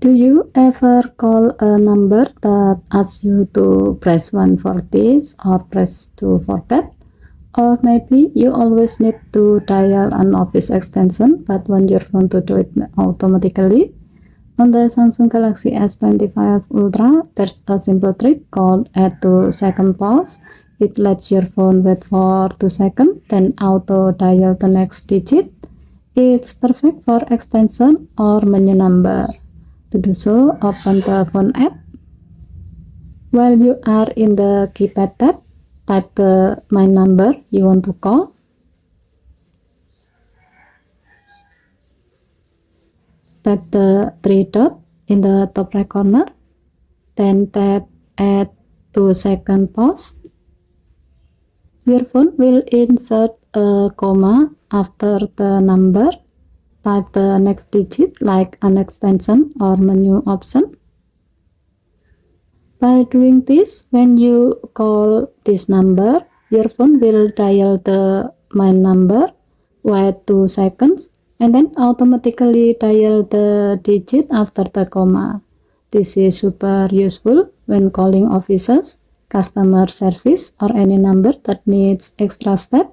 Do you ever call a number that asks you to press 1 for this or press 2 for that? Or maybe you always need to dial an office extension but want your phone to do it automatically? On the Samsung Galaxy S25 Ultra, there's a simple trick called add 2-second pause. It lets your phone wait for 2 seconds, then auto dial the next digit. It's perfect for extension or menu number. To do so, open the phone app. While you are in the keypad tab, type the my number you want to call. Tap the 3 dot in the top right corner, then tap add 2-second pause. Your phone will insert a comma after the number. Type the next digit like an extension or menu option. By doing this, when you call this number, your phone will dial the main number, wait 2 seconds, and then automatically dial the digit after the comma. This is super useful when calling offices, customer service, or any number that needs extra step.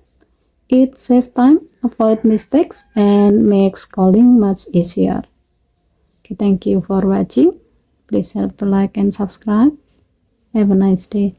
It saves time, avoid mistakes, and makes calling much easier. Okay, thank you for watching. Please help to like and subscribe. Have a nice day.